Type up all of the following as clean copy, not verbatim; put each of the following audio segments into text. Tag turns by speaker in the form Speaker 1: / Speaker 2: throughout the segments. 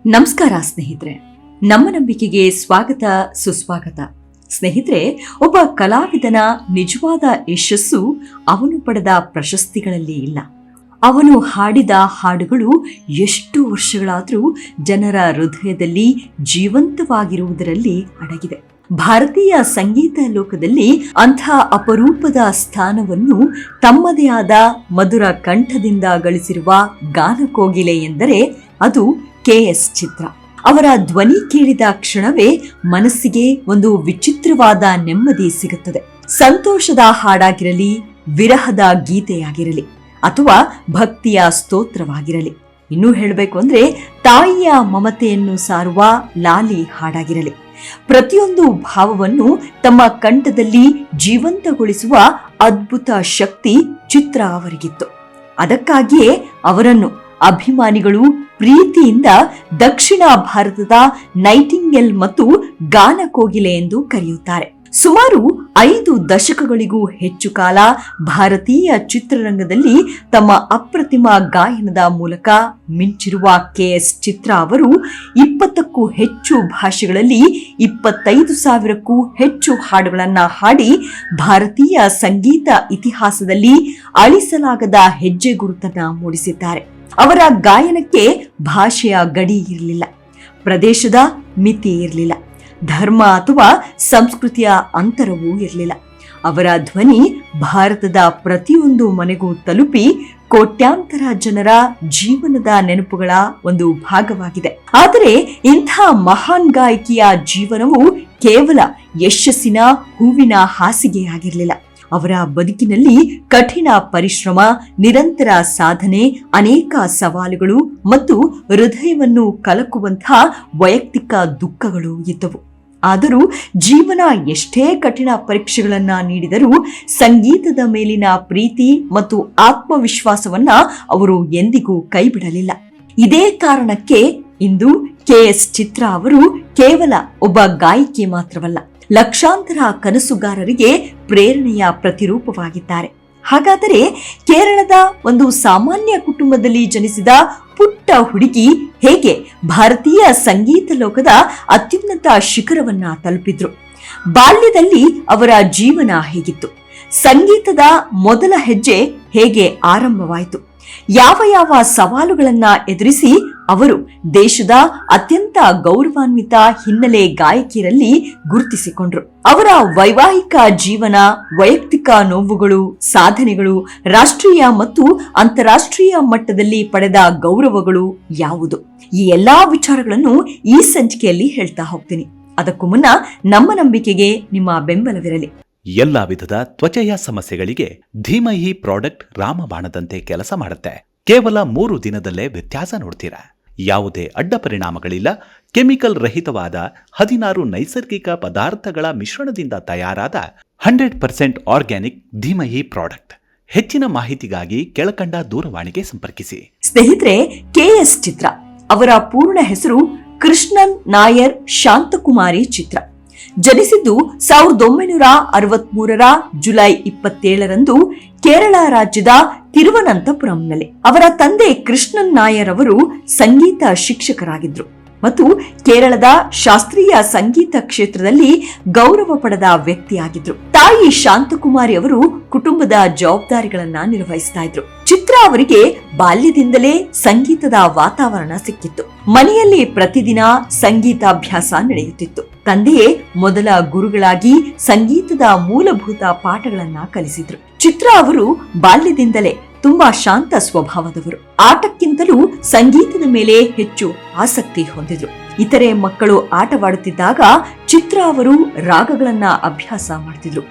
Speaker 1: ನಮಸ್ಕಾರ ಸ್ನೇಹಿತರೆ, ನಮ್ಮ ನಂಬಿಕೆಗೆ ಸ್ವಾಗತ ಸುಸ್ವಾಗತ. ಸ್ನೇಹಿತರೆ, ಒಬ್ಬ ಕಲಾವಿದನ ನಿಜವಾದ ಯಶಸ್ಸು ಅವನು ಪಡೆದ ಪ್ರಶಸ್ತಿಗಳಲ್ಲಿ ಇಲ್ಲ. ಅವನು ಹಾಡಿದ ಹಾಡುಗಳು ಎಷ್ಟು ವರ್ಷಗಳಾದರೂ ಜನರ ಹೃದಯದಲ್ಲಿ ಜೀವಂತವಾಗಿರುವುದರಲ್ಲಿ ಅಡಗಿದೆ. ಭಾರತೀಯ ಸಂಗೀತ ಲೋಕದಲ್ಲಿ ಅಂಥ ಅಪರೂಪದ ಸ್ಥಾನವನ್ನು ತಮ್ಮದೇ ಆದ ಮಧುರ ಕಂಠದಿಂದ ಗಳಿಸಿರುವ ಗಾನಕೋಗಿಲೆ ಎಂದರೆ ಅದು KS ಚಿತ್ರ. ಅವರ ಧ್ವನಿ ಕೇಳಿದ ಕ್ಷಣವೇ ಮನಸ್ಸಿಗೆ ಒಂದು ವಿಚಿತ್ರವಾದ ನೆಮ್ಮದಿ ಸಿಗುತ್ತದೆ. ಸಂತೋಷದ ಹಾಡಾಗಿರಲಿ, ವಿರಹದ ಗೀತೆಯಾಗಿರಲಿ ಅಥವಾ ಭಕ್ತಿಯ ಸ್ತೋತ್ರವಾಗಿರಲಿ, ಇನ್ನೂ ಹೇಳಬೇಕು ಅಂದ್ರೆ ತಾಯಿಯ ಮಮತೆಯನ್ನು ಸಾರುವ ಲಾಲಿ ಹಾಡಾಗಿರಲಿ, ಪ್ರತಿಯೊಂದು ಭಾವವನ್ನು ತಮ್ಮ ಕಂಠದಲ್ಲಿ ಜೀವಂತಗೊಳಿಸುವ ಅದ್ಭುತ ಶಕ್ತಿ ಚಿತ್ರ ಅವರಿಗಿತ್ತು. ಅದಕ್ಕಾಗಿಯೇ ಅವರನ್ನು ಅಭಿಮಾನಿಗಳು ಪ್ರೀತಿಯಿಂದ ದಕ್ಷಿಣ ಭಾರತದ ನೈಟಿಂಗೇಲ್ ಮತ್ತು ಗಾನಕೋಗಿಲೆ ಎಂದು ಕರೆಯುತ್ತಾರೆ. ಸುಮಾರು 5 ದಶಕಗಳಿಗೂ ಹೆಚ್ಚು ಕಾಲ ಭಾರತೀಯ ಚಿತ್ರರಂಗದಲ್ಲಿ ತಮ್ಮ ಅಪ್ರತಿಮ ಗಾಯನದ ಮೂಲಕ ಮಿಂಚಿರುವ KS ಚಿತ್ರ ಅವರು 20ಕ್ಕೂ ಹೆಚ್ಚು ಭಾಷೆಗಳಲ್ಲಿ 25,000ಕ್ಕೂ ಹೆಚ್ಚು ಹಾಡುಗಳನ್ನ ಹಾಡಿ ಭಾರತೀಯ ಸಂಗೀತ ಇತಿಹಾಸದಲ್ಲಿ ಅಳಿಸಲಾಗದ ಹೆಜ್ಜೆ ಗುರುತನ್ನ ಮೂಡಿಸಿದ್ದಾರೆ. ಅವರ ಗಾಯನಕ್ಕೆ ಭಾಷೆಯ ಗಡಿ ಇರಲಿಲ್ಲ, ಪ್ರದೇಶದ ಮಿತಿ ಇರಲಿಲ್ಲ, ಧರ್ಮ ಅಥವಾ ಸಂಸ್ಕೃತಿಯ ಅಂತರವೂ ಇರಲಿಲ್ಲ. ಅವರ ಧ್ವನಿ ಭಾರತದ ಪ್ರತಿಯೊಂದು ಮನೆಗೂ ತಲುಪಿ ಕೋಟ್ಯಾಂತರ ಜನರ ಜೀವನದ ನೆನಪುಗಳ ಒಂದು ಭಾಗವಾಗಿದೆ. ಆದರೆ ಇಂಥ ಮಹಾನ್ ಗಾಯಕಿಯ ಜೀವನವು ಕೇವಲ ಯಶಸ್ಸಿನ ಹೂವಿನ ಹಾಸಿಗೆಯಾಗಿರಲಿಲ್ಲ. ಅವರ ಬದುಕಿನಲ್ಲಿ ಕಠಿಣ ಪರಿಶ್ರಮ, ನಿರಂತರ ಸಾಧನೆ, ಅನೇಕ ಸವಾಲುಗಳು ಮತ್ತು ಹೃದಯವನ್ನು ಕಲಕುವಂತಹ ವೈಯಕ್ತಿಕ ದುಃಖಗಳು ಇದ್ದವು. ಆದರೂ ಜೀವನ ಎಷ್ಟೇ ಕಠಿಣ ಪರೀಕ್ಷೆಗಳನ್ನ ನೀಡಿದರೂ ಸಂಗೀತದ ಮೇಲಿನ ಪ್ರೀತಿ ಮತ್ತು ಆತ್ಮವಿಶ್ವಾಸವನ್ನ ಅವರು ಎಂದಿಗೂ ಕೈಬಿಡಲಿಲ್ಲ. ಇದೇ ಕಾರಣಕ್ಕೆ ಇಂದು KS ಚಿತ್ರ ಅವರು ಕೇವಲ ಒಬ್ಬ ಗಾಯಕಿ ಮಾತ್ರವಲ್ಲ, ಲಕ್ಷಾಂತರ ಕನಸುಗಾರರಿಗೆ ಪ್ರೇರಣೆಯ ಪ್ರತಿರೂಪವಾಗಿದ್ದಾರೆ. ಹಾಗಾದರೆ ಕೇರಳದ ಒಂದು ಸಾಮಾನ್ಯ ಕುಟುಂಬದಲ್ಲಿ ಜನಿಸಿದ ಪುಟ್ಟ ಹುಡುಗಿ ಹೇಗೆ ಭಾರತೀಯ ಸಂಗೀತ ಲೋಕದ ಅತ್ಯುನ್ನತ ಶಿಖರವನ್ನ ತಲುಪಿದ್ರು? ಬಾಲ್ಯದಲ್ಲಿ ಅವರ ಜೀವನ ಹೇಗಿತ್ತು? ಸಂಗೀತದ ಮೊದಲ ಹೆಜ್ಜೆ ಹೇಗೆ ಆರಂಭವಾಯಿತು? ಯಾವ ಸವಾಲುಗಳನ್ನ ಎದುರಿಸಿ ಅವರು ದೇಶದ ಅತ್ಯಂತ ಗೌರವಾನ್ವಿತ ಹಿನ್ನೆಲೆ ಗಾಯಕಿಯರಲ್ಲಿ ಗುರುತಿಸಿಕೊಂಡ್ರು? ಅವರ ವೈವಾಹಿಕ ಜೀವನ, ವೈಯಕ್ತಿಕ ನೋವುಗಳು, ಸಾಧನೆಗಳು, ರಾಷ್ಟ್ರೀಯ ಮತ್ತು ಅಂತಾರಾಷ್ಟ್ರೀಯ ಮಟ್ಟದಲ್ಲಿ ಪಡೆದ ಗೌರವಗಳು ಯಾವುದು? ಈ ಎಲ್ಲಾ ವಿಚಾರಗಳನ್ನು ಈ ಸಂಚಿಕೆಯಲ್ಲಿ ಹೇಳ್ತಾ ಹೋಗ್ತೀನಿ. ಅದಕ್ಕೂ ಮುನ್ನ ನಮ್ಮ ನಂಬಿಕೆಗೆ ನಿಮ್ಮ ಬೆಂಬಲವಿರಲಿ.
Speaker 2: ಎಲ್ಲಾ ವಿಧದ ತ್ವಚೆಯ ಸಮಸ್ಯೆಗಳಿಗೆ ಧೀಮಹಿ ಪ್ರಾಡಕ್ಟ್ ರಾಮಬಾಣದಂತೆ ಕೆಲಸ ಮಾಡುತ್ತೆ. ಕೇವಲ 3 ದಿನದಲ್ಲೇ ವ್ಯತ್ಯಾಸ ನೋಡ್ತೀರಾ. ಯಾವುದೇ ಅಡ್ಡ ಪರಿಣಾಮಗಳಿಲ್ಲ. ಕೆಮಿಕಲ್ ರಹಿತವಾದ 16 ನೈಸರ್ಗಿಕ ಪದಾರ್ಥಗಳ ಮಿಶ್ರಣದಿಂದ ತಯಾರಾದ 100% ಆರ್ಗ್ಯಾನಿಕ್ ಧೀಮಹಿ ಪ್ರಾಡಕ್ಟ್. ಹೆಚ್ಚಿನ ಮಾಹಿತಿಗಾಗಿ ಕೆಳಕಂಡ ದೂರವಾಣಿಗೆ ಸಂಪರ್ಕಿಸಿ.
Speaker 1: ಸ್ನೇಹಿತರೆ, KS ಚಿತ್ರ ಅವರ ಪೂರ್ಣ ಹೆಸರು ಕೃಷ್ಣನ್ ನಾಯರ್ ಶಾಂತಕುಮಾರಿ ಚಿತ್ರ. ಜನಿಸಿದ್ದು 1963ರ ಜುಲೈ 27ರಂದು ಕೇರಳ ರಾಜ್ಯದ ತಿರುವನಂತಪುರಂನಲ್ಲಿ. ಅವರ ತಂದೆ ಕೃಷ್ಣನ್ ನಾಯರ್ ಅವರು ಸಂಗೀತ ಶಿಕ್ಷಕರಾಗಿದ್ರು ಮತ್ತು ಕೇರಳದ ಶಾಸ್ತ್ರೀಯ ಸಂಗೀತ ಕ್ಷೇತ್ರದಲ್ಲಿ ಗೌರವ ಪಡೆದ ವ್ಯಕ್ತಿಯಾಗಿದ್ರು. ತಾಯಿ ಶಾಂತಕುಮಾರಿ ಅವರು ಕುಟುಂಬದ ಜವಾಬ್ದಾರಿಗಳನ್ನ ನಿರ್ವಹಿಸ್ತಾ ಇದ್ರು. ಚಿತ್ರ ಅವರಿಗೆ ಬಾಲ್ಯದಿಂದಲೇ ಸಂಗೀತದ ವಾತಾವರಣ ಸಿಕ್ಕಿತ್ತು. ಮನೆಯಲ್ಲಿ ಪ್ರತಿದಿನ ಸಂಗೀತಾಭ್ಯಾಸ ನಡೆಯುತ್ತಿತ್ತು. ತಂದೆಯೇ ಮೊದಲ ಗುರುಗಳಾಗಿ ಸಂಗೀತದ ಮೂಲಭೂತ ಪಾಠಗಳನ್ನ ಕಲಿಸಿದ್ರು. ಚಿತ್ರ ಅವರು ಬಾಲ್ಯದಿಂದಲೇ ತುಂಬಾ ಶಾಂತ ಸ್ವಭಾವದವರು. ಆಟಕ್ಕಿಂತಲೂ ಸಂಗೀತದ ಮೇಲೆ ಹೆಚ್ಚು ಆಸಕ್ತಿ ಹೊಂದಿದ್ರು. ಇತರೆ ಮಕ್ಕಳು ಆಟವಾಡುತ್ತಿದ್ದಾಗ ಚಿತ್ರ ಅವರು ರಾಗಗಳನ್ನ ಅಭ್ಯಾಸ ಮಾಡ್ತಿದ್ರು.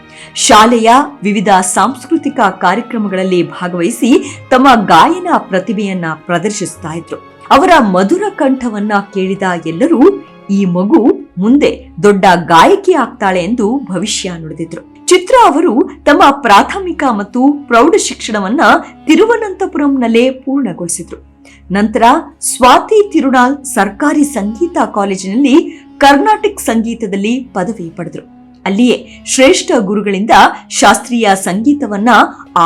Speaker 1: ಶಾಲೆಯ ವಿವಿಧ ಸಾಂಸ್ಕೃತಿಕ ಕಾರ್ಯಕ್ರಮಗಳಲ್ಲಿ ಭಾಗವಹಿಸಿ ತಮ್ಮ ಗಾಯನ ಪ್ರತಿಭೆಯನ್ನ ಪ್ರದರ್ಶಿಸ್ತಾ ಇದ್ರು. ಅವರ ಮಧುರ ಕಂಠವನ್ನ ಕೇಳಿದ ಎಲ್ಲರೂ ಈ ಮಗು ಮುಂದೆ ದೊಡ್ಡ ಗಾಯಕಿ ಆಗ್ತಾಳೆ ಎಂದು ಭವಿಷ್ಯ ನುಡಿದಿದ್ರು. ಚಿತ್ರ ಅವರು ತಮ್ಮ ಪ್ರಾಥಮಿಕ ಮತ್ತು ಪ್ರೌಢ ಶಿಕ್ಷಣವನ್ನ ತಿರುವನಂತಪುರಂನಲ್ಲೇ ಪೂರ್ಣಗೊಳಿಸಿದ್ರು. ನಂತರ ಸ್ವಾತಿ ತಿರುನಾಳ್ ಸರ್ಕಾರಿ ಸಂಗೀತ ಕಾಲೇಜಿನಲ್ಲಿ ಕರ್ನಾಟಿಕ್ ಸಂಗೀತದಲ್ಲಿ ಪದವಿ ಪಡೆದರು. ಅಲ್ಲಿಯೇ ಶ್ರೇಷ್ಠ ಗುರುಗಳಿಂದ ಶಾಸ್ತ್ರೀಯ ಸಂಗೀತವನ್ನ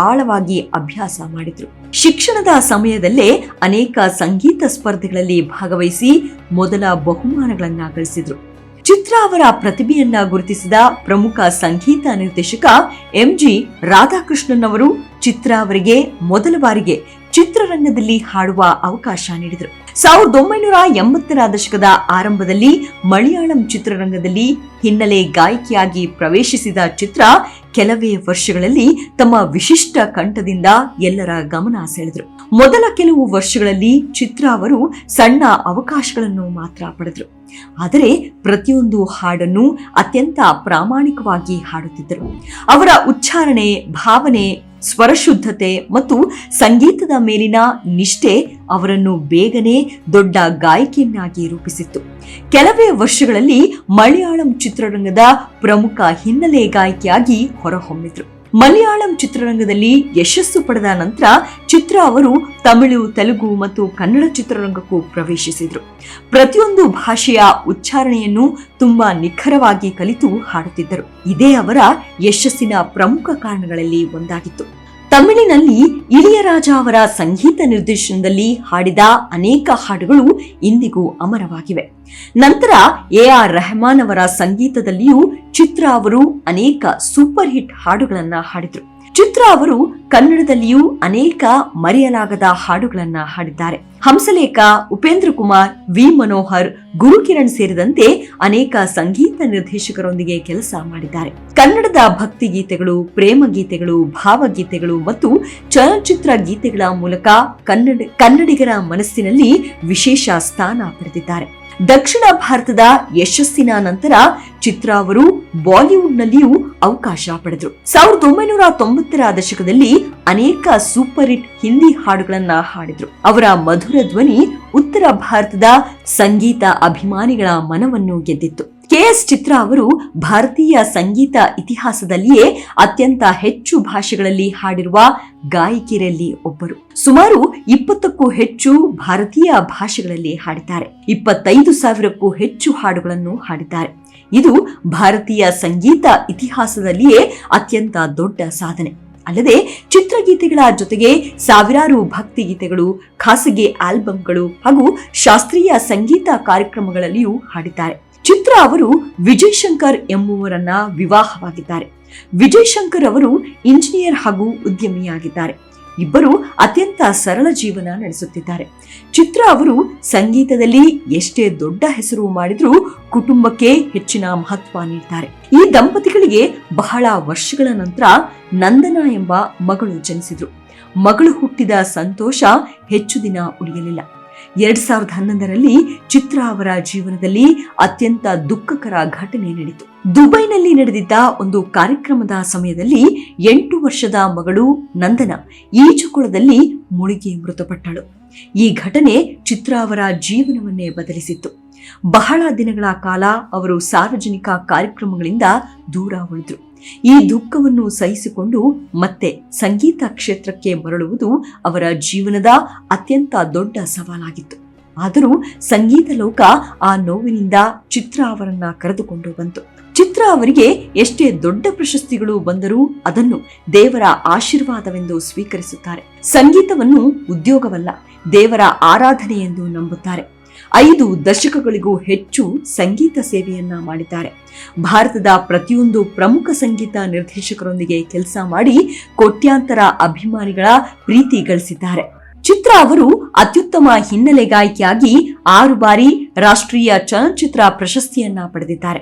Speaker 1: ಆಳವಾಗಿ ಅಭ್ಯಾಸ ಮಾಡಿದ್ರು. ಶಿಕ್ಷಣದ ಸಮಯದಲ್ಲೇ ಅನೇಕ ಸಂಗೀತ ಸ್ಪರ್ಧೆಗಳಲ್ಲಿ ಭಾಗವಹಿಸಿ ಮೊದಲ ಬಹುಮಾನಗಳನ್ನ ಗಳಿಸಿದ್ರು. ಚಿತ್ರ ಅವರ ಪ್ರತಿಭೆಯನ್ನ ಗುರುತಿಸಿದ ಪ್ರಮುಖ ಸಂಗೀತ ನಿರ್ದೇಶಕ ಎಂಜಿ ರಾಧಾಕೃಷ್ಣನ್ ಅವರು ಚಿತ್ರ ಅವರಿಗೆ ಮೊದಲ ಬಾರಿಗೆ ಚಿತ್ರರಂಗದಲ್ಲಿ ಹಾಡುವ ಅವಕಾಶ ನೀಡಿದರು. 1980ರ ದಶಕದ ಆರಂಭದಲ್ಲಿ ಮಲಯಾಳಂ ಚಿತ್ರರಂಗದಲ್ಲಿ ಹಿನ್ನೆಲೆ ಗಾಯಕಿಯಾಗಿ ಪ್ರವೇಶಿಸಿದ ಚಿತ್ರ ಕೆಲವೇ ವರ್ಷಗಳಲ್ಲಿ ತಮ್ಮ ವಿಶಿಷ್ಟ ಕಂಠದಿಂದ ಎಲ್ಲರ ಗಮನ ಸೆಳೆದರು. ಮೊದಲ ಕೆಲವು ವರ್ಷಗಳಲ್ಲಿ ಚಿತ್ರ ಅವರು ಸಣ್ಣ ಅವಕಾಶಗಳನ್ನು ಮಾತ್ರ ಪಡೆದರು. ಆದರೆ ಪ್ರತಿಯೊಂದು ಹಾಡನ್ನು ಅತ್ಯಂತ ಪ್ರಾಮಾಣಿಕವಾಗಿ ಹಾಡುತ್ತಿದ್ದರು. ಅವರ ಉಚ್ಚಾರಣೆ, ಭಾವನೆ, ಸ್ವರಶುದ್ಧತೆ ಮತ್ತು ಸಂಗೀತದ ಮೇಲಿನ ನಿಷ್ಠೆ ಅವರನ್ನು ಬೇಗನೆ ದೊಡ್ಡ ಗಾಯಕಿಯನ್ನಾಗಿ ರೂಪಿಸಿತ್ತು. ಕೆಲವೇ ವರ್ಷಗಳಲ್ಲಿ ಮಲಯಾಳಂ ಚಿತ್ರರಂಗದ ಪ್ರಮುಖ ಹಿನ್ನೆಲೆ ಗಾಯಕಿಯಾಗಿ ಹೊರಹೊಮ್ಮಿದ್ರು. ಮಲಯಾಳಂ ಚಿತ್ರರಂಗದಲ್ಲಿ ಯಶಸ್ಸು ಪಡೆದ ನಂತರ ಚಿತ್ರ ಅವರು ತಮಿಳು, ತೆಲುಗು ಮತ್ತು ಕನ್ನಡ ಚಿತ್ರರಂಗಕ್ಕೂ ಪ್ರವೇಶಿಸಿದ್ರು. ಪ್ರತಿಯೊಂದು ಭಾಷೆಯ ಉಚ್ಚಾರಣೆಯನ್ನು ತುಂಬಾ ನಿಖರವಾಗಿ ಕಲಿತು ಹಾಡುತ್ತಿದ್ದರು. ಇದೇ ಅವರ ಯಶಸ್ಸಿನ ಪ್ರಮುಖ ಕಾರಣಗಳಲ್ಲಿ ಒಂದಾಗಿತ್ತು. ತಮಿಳಿನಲ್ಲಿ ಇಳಿಯರಾಜ ಅವರ ಸಂಗೀತ ನಿರ್ದೇಶನದಲ್ಲಿ ಹಾಡಿದ ಅನೇಕ ಹಾಡುಗಳು ಇಂದಿಗೂ ಅಮರವಾಗಿವೆ. ನಂತರ AR ರೆಹಮಾನ್ ಅವರ ಸಂಗೀತದಲ್ಲಿಯೂ ಚಿತ್ರ ಅವರು ಅನೇಕ ಸೂಪರ್ ಹಿಟ್ ಹಾಡುಗಳನ್ನ ಹಾಡಿದ್ರು. ಚಿತ್ರ ಅವರು ಕನ್ನಡದಲ್ಲಿಯೂ ಅನೇಕ ಮರೆಯಲಾಗದ ಹಾಡುಗಳನ್ನ ಹಾಡಿದ್ದಾರೆ. ಹಂಸಲೇಖ, ಉಪೇಂದ್ರ ಕುಮಾರ್, ವಿ ಮನೋಹರ್, ಗುರುಕಿರಣ್ ಸೇರಿದಂತೆ ಅನೇಕ ಸಂಗೀತ ನಿರ್ದೇಶಕರೊಂದಿಗೆ ಕೆಲಸ ಮಾಡಿದ್ದಾರೆ. ಕನ್ನಡದ ಭಕ್ತಿ ಗೀತೆಗಳು, ಪ್ರೇಮ ಗೀತೆಗಳು, ಭಾವಗೀತೆಗಳು ಮತ್ತು ಚಲನಚಿತ್ರ ಗೀತೆಗಳ ಮೂಲಕ ಕನ್ನಡಿಗರ ಮನಸ್ಸಿನಲ್ಲಿ ವಿಶೇಷ ಸ್ಥಾನ ಪಡೆದಿದ್ದಾರೆ. ದಕ್ಷಿಣ ಭಾರತದ ಯಶಸ್ಸಿನ ನಂತರ ಚಿತ್ರ ಅವರು ಬಾಲಿವುಡ್ನಲ್ಲಿಯೂ ಅವಕಾಶ ಪಡೆದರು. 1990ರ ದಶಕದಲ್ಲಿ ಅನೇಕ ಸೂಪರ್ ಹಿಟ್ ಹಿಂದಿ ಹಾಡುಗಳನ್ನ ಹಾಡಿದ್ರು. ಅವರ ಮಧುರ ಧ್ವನಿ ಉತ್ತರ ಭಾರತದ ಸಂಗೀತ ಅಭಿಮಾನಿಗಳ ಮನವನ್ನು ಗೆದ್ದಿತ್ತು. KS ಚಿತ್ರ ಅವರು ಭಾರತೀಯ ಸಂಗೀತ ಇತಿಹಾಸದಲ್ಲಿಯೇ ಅತ್ಯಂತ ಹೆಚ್ಚು ಭಾಷೆಗಳಲ್ಲಿ ಹಾಡಿರುವ ಗಾಯಕಿಯರಲ್ಲಿ ಒಬ್ಬರು. ಸುಮಾರು 20ಕ್ಕೂ ಹೆಚ್ಚು ಭಾರತೀಯ ಭಾಷೆಗಳಲ್ಲಿ ಹಾಡಿದ್ದಾರೆ. 25,000ಕ್ಕೂ ಹೆಚ್ಚು ಹಾಡುಗಳನ್ನು ಹಾಡಿದ್ದಾರೆ. ಇದು ಭಾರತೀಯ ಸಂಗೀತ ಇತಿಹಾಸದಲ್ಲಿಯೇ ಅತ್ಯಂತ ದೊಡ್ಡ ಸಾಧನೆ. ಅಲ್ಲದೆ ಚಿತ್ರಗೀತೆಗಳ ಜೊತೆಗೆ ಸಾವಿರಾರು ಭಕ್ತಿ ಗೀತೆಗಳು, ಖಾಸಗಿ ಆಲ್ಬಂಗಳು ಹಾಗೂ ಶಾಸ್ತ್ರೀಯ ಸಂಗೀತ ಕಾರ್ಯಕ್ರಮಗಳಲ್ಲಿಯೂ ಹಾಡಿದ್ದಾರೆ. ಚಿತ್ರ ಅವರು ವಿಜಯ್ ಶಂಕರ್ ಎಂಬುವರನ್ನ ವಿವಾಹವಾಗಿದ್ದಾರೆ. ವಿಜಯ್ ಶಂಕರ್ ಅವರು ಇಂಜಿನಿಯರ್ ಹಾಗೂ ಉದ್ಯಮಿಯಾಗಿದ್ದಾರೆ. ಇಬ್ಬರು ಅತ್ಯಂತ ಸರಳ ಜೀವನ ನಡೆಸುತ್ತಿದ್ದಾರೆ. ಚಿತ್ರ ಅವರು ಸಂಗೀತದಲ್ಲಿ ಎಷ್ಟೇ ದೊಡ್ಡ ಹೆಸರು ಮಾಡಿದ್ರೂ ಕುಟುಂಬಕ್ಕೆ ಹೆಚ್ಚಿನ ಮಹತ್ವ ನೀಡ್ತಾರೆ. ಈ ದಂಪತಿಗಳಿಗೆ ಬಹಳ ವರ್ಷಗಳ ನಂತರ ನಂದನಾ ಎಂಬ ಮಗಳು ಜನಿಸಿದ್ರು. ಮಗಳು ಹುಟ್ಟಿದ ಸಂತೋಷ ಹೆಚ್ಚು ದಿನ ಉಳಿಯಲಿಲ್ಲ. 2011ರಲ್ಲಿ ಚಿತ್ರ ಅವರ ಜೀವನದಲ್ಲಿ ಅತ್ಯಂತ ದುಃಖಕರ ಘಟನೆ ನಡೆಯಿತು. ದುಬೈನಲ್ಲಿ ನಡೆದಿದ್ದ ಒಂದು ಕಾರ್ಯಕ್ರಮದ ಸಮಯದಲ್ಲಿ 8 ವರ್ಷದ ಮಗಳು ನಂದನಾ ಈಜುಕೊಳದಲ್ಲಿ ಮುಳುಗಿ ಮೃತಪಟ್ಟಳು. ಈ ಘಟನೆ ಚಿತ್ರ ಅವರ ಜೀವನವನ್ನೇ ಬದಲಿಸಿತ್ತು. ಬಹಳ ದಿನಗಳ ಕಾಲ ಅವರು ಸಾರ್ವಜನಿಕ ಕಾರ್ಯಕ್ರಮಗಳಿಂದ ದೂರ ಉಳಿದ್ರು. ಈ ದುಃಖವನ್ನು ಸಹಿಸಿಕೊಂಡು ಮತ್ತೆ ಸಂಗೀತ ಕ್ಷೇತ್ರಕ್ಕೆ ಮರಳುವುದು ಅವರ ಜೀವನದ ಅತ್ಯಂತ ದೊಡ್ಡ ಸವಾಲಾಗಿತ್ತು. ಆದರೂ ಸಂಗೀತ ಲೋಕ ಆ ನೋವಿನಿಂದ ಚಿತ್ರ ಅವರನ್ನ ಕರೆದುಕೊಂಡು ಬಂತು. ಚಿತ್ರ ಅವರಿಗೆ ಎಷ್ಟೇ ದೊಡ್ಡ ಪ್ರಶಸ್ತಿಗಳು ಬಂದರೂ ಅದನ್ನು ದೇವರ ಆಶೀರ್ವಾದವೆಂದು ಸ್ವೀಕರಿಸುತ್ತಾರೆ. ಸಂಗೀತವನ್ನು ಉದ್ಯೋಗವಲ್ಲ, ದೇವರ ಆರಾಧನೆ ಎಂದು ನಂಬುತ್ತಾರೆ. 5 ದಶಕಗಳಿಗೂ ಹೆಚ್ಚು ಸಂಗೀತ ಸೇವೆಯನ್ನ ಮಾಡಿದ್ದಾರೆ. ಭಾರತದ ಪ್ರತಿಯೊಂದು ಪ್ರಮುಖ ಸಂಗೀತ ನಿರ್ದೇಶಕರೊಂದಿಗೆ ಕೆಲಸ ಮಾಡಿ ಕೋಟ್ಯಾಂತರ ಅಭಿಮಾನಿಗಳ ಪ್ರೀತಿ ಗಳಿಸಿದ್ದಾರೆ. ಚಿತ್ರ ಅವರು ಅತ್ಯುತ್ತಮ ಹಿನ್ನೆಲೆ ಗಾಯಕಿಯಾಗಿ 6 ಬಾರಿ ರಾಷ್ಟ್ರೀಯ ಚಲನಚಿತ್ರ ಪ್ರಶಸ್ತಿಯನ್ನ ಪಡೆದಿದ್ದಾರೆ.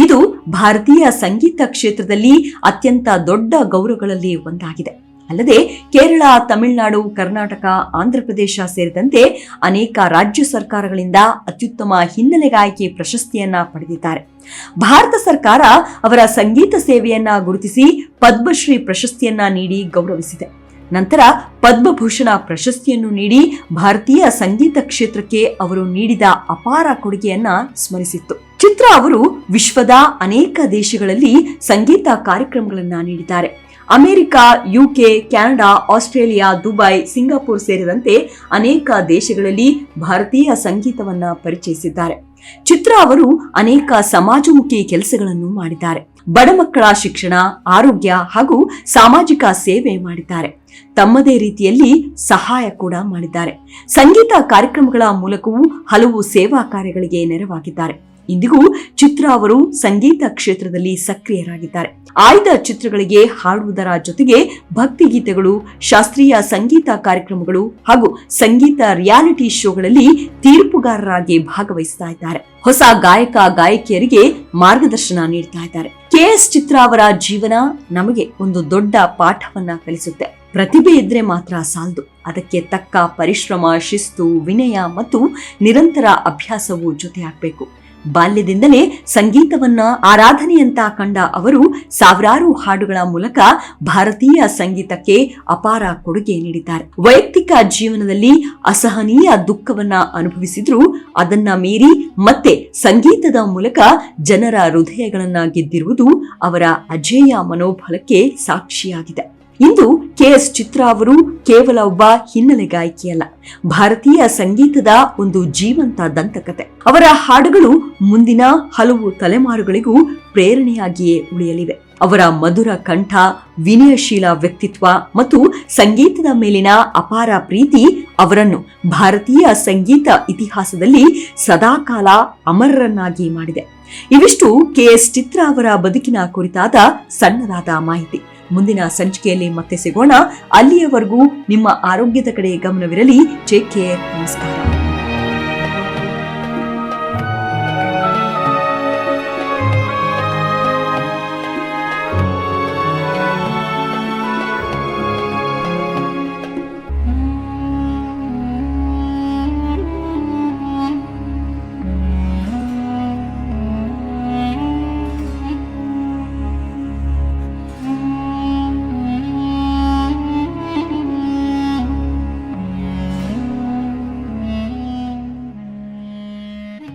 Speaker 1: ಇದು ಭಾರತೀಯ ಸಂಗೀತ ಕ್ಷೇತ್ರದಲ್ಲಿ ಅತ್ಯಂತ ದೊಡ್ಡ ಗೌರವಗಳಲ್ಲಿ ಒಂದಾಗಿದೆ. ಅಲ್ಲದೆ ಕೇರಳ, ತಮಿಳುನಾಡು, ಕರ್ನಾಟಕ, ಆಂಧ್ರಪ್ರದೇಶ ಸೇರಿದಂತೆ ಅನೇಕ ರಾಜ್ಯ ಸರ್ಕಾರಗಳಿಂದ ಅತ್ಯುತ್ತಮ ಹಿನ್ನೆಲೆ ಗಾಯಕಿ ಪ್ರಶಸ್ತಿಯನ್ನ ಪಡೆದಿದ್ದಾರೆ. ಭಾರತ ಸರ್ಕಾರ ಅವರ ಸಂಗೀತ ಸೇವೆಯನ್ನ ಗುರುತಿಸಿ ಪದ್ಮಶ್ರೀ ಪ್ರಶಸ್ತಿಯನ್ನ ನೀಡಿ ಗೌರವಿಸಿದೆ. ನಂತರ ಪದ್ಮಭೂಷಣ ಪ್ರಶಸ್ತಿಯನ್ನು ನೀಡಿ ಭಾರತೀಯ ಸಂಗೀತ ಕ್ಷೇತ್ರಕ್ಕೆ ಅವರು ನೀಡಿದ ಅಪಾರ ಕೊಡುಗೆಯನ್ನ ಸ್ಮರಿಸಿತ್ತು. ಚಿತ್ರ ಅವರು ವಿಶ್ವದ ಅನೇಕ ದೇಶಗಳಲ್ಲಿ ಸಂಗೀತ ಕಾರ್ಯಕ್ರಮಗಳನ್ನ ನೀಡಿದ್ದಾರೆ. America, UK, Canada, Australia, Dubai, Singapore ಸೇರಿದಂತೆ ಅನೇಕ ದೇಶಗಳಲ್ಲಿ ಭಾರತೀಯ ಸಂಗೀತವನ್ನ ಪರಿಚಯಿಸಿದ್ದಾರೆ. ಚಿತ್ರ ಅವರು ಅನೇಕ ಸಮಾಜಮುಖಿ ಕೆಲಸಗಳನ್ನು ಮಾಡಿದ್ದಾರೆ. ಬಡ ಮಕ್ಕಳ ಶಿಕ್ಷಣ, ಆರೋಗ್ಯ ಹಾಗೂ ಸಾಮಾಜಿಕ ಸೇವೆ ಮಾಡಿದ್ದಾರೆ. ತಮ್ಮದೇ ರೀತಿಯಲ್ಲಿ ಸಹಾಯ ಕೂಡ ಮಾಡಿದ್ದಾರೆ. ಸಂಗೀತ ಕಾರ್ಯಕ್ರಮಗಳ ಮೂಲಕವೂ ಹಲವು ಸೇವಾ ಕಾರ್ಯಗಳಿಗೆ ನೆರವಾಗಿದ್ದಾರೆ. ಇಂದಿಗೂ ಚಿತ್ರ ಅವರು ಸಂಗೀತ ಕ್ಷೇತ್ರದಲ್ಲಿ ಸಕ್ರಿಯರಾಗಿದ್ದಾರೆ. ಆಯ್ದ ಚಿತ್ರಗಳಿಗೆ ಹಾಡುವುದರ ಜೊತೆಗೆ ಭಕ್ತಿಗೀತೆಗಳು, ಶಾಸ್ತ್ರೀಯ ಸಂಗೀತ ಕಾರ್ಯಕ್ರಮಗಳು ಹಾಗೂ ಸಂಗೀತ ರಿಯಾಲಿಟಿ ಶೋಗಳಲ್ಲಿ ತೀರ್ಪುಗಾರರಾಗಿ ಭಾಗವಹಿಸ್ತಾ ಇದ್ದಾರೆ. ಹೊಸ ಗಾಯಕ ಗಾಯಕಿಯರಿಗೆ ಮಾರ್ಗದರ್ಶನ ನೀಡ್ತಾ ಇದ್ದಾರೆ. KS ಚಿತ್ರ ಅವರ ಜೀವನ ನಮಗೆ ಒಂದು ದೊಡ್ಡ ಪಾಠವನ್ನ ಕಲಿಸುತ್ತೆ. ಪ್ರತಿಭೆ ಇದ್ರೆ ಮಾತ್ರ ಸಾಲದು, ಅದಕ್ಕೆ ತಕ್ಕ ಪರಿಶ್ರಮ, ಶಿಸ್ತು, ವಿನಯ ಮತ್ತು ನಿರಂತರ ಅಭ್ಯಾಸವು ಜೊತೆಯಾಗಬೇಕು. ಬಾಲ್ಯದಿಂದಲೇ ಸಂಗೀತವನ್ನ ಆರಾಧನೆಯಂತ ಕಂಡ ಅವರು ಸಾವಿರಾರು ಹಾಡುಗಳ ಮೂಲಕ ಭಾರತೀಯ ಸಂಗೀತಕ್ಕೆ ಅಪಾರ ಕೊಡುಗೆ ನೀಡಿದ್ದಾರೆ. ವೈಯಕ್ತಿಕ ಜೀವನದಲ್ಲಿ ಅಸಹನೀಯ ದುಃಖವನ್ನ ಅನುಭವಿಸಿದ್ರು ಅದನ್ನ ಮೀರಿ ಮತ್ತೆ ಸಂಗೀತದ ಮೂಲಕ ಜನರ ಹೃದಯಗಳನ್ನ ಗೆದ್ದಿರುವುದು ಅವರ ಅಜೇಯ ಮನೋಬಲಕ್ಕೆ ಸಾಕ್ಷಿಯಾಗಿದೆ. ಇಂದು KS ಚಿತ್ರ ಅವರು ಕೇವಲ ಒಬ್ಬ ಹಿನ್ನೆಲೆ ಗಾಯಕಿಯಲ್ಲ, ಭಾರತೀಯ ಸಂಗೀತದ ಒಂದು ಜೀವಂತ ದಂತಕತೆ. ಅವರ ಹಾಡುಗಳು ಮುಂದಿನ ಹಲವು ತಲೆಮಾರುಗಳಿಗೂ ಪ್ರೇರಣೆಯಾಗಿಯೇ ಉಳಿಯಲಿವೆ. ಅವರ ಮಧುರ ಕಂಠ, ವಿನಯಶೀಲ ವ್ಯಕ್ತಿತ್ವ ಮತ್ತು ಸಂಗೀತದ ಮೇಲಿನ ಅಪಾರ ಪ್ರೀತಿ ಅವರನ್ನು ಭಾರತೀಯ ಸಂಗೀತ ಇತಿಹಾಸದಲ್ಲಿ ಸದಾಕಾಲ ಅಮರರನ್ನಾಗಿ ಮಾಡಿದೆ. ಇವಿಷ್ಟು KS ಚಿತ್ರ ಅವರ ಬದುಕಿನ ಕುರಿತಾದ ಸಣ್ಣದಾದ ಮಾಹಿತಿ. ಮುಂದಿನ ಸಂಚಿಕೆಯಲ್ಲಿ ಮತ್ತೆ ಸಿಗೋಣ. ಅಲ್ಲಿಯವರೆಗೂ ನಿಮ್ಮ ಆರೋಗ್ಯದ ಕಡೆ ಗಮನವಿರಲಿ. Take care. ನಮಸ್ಕಾರ.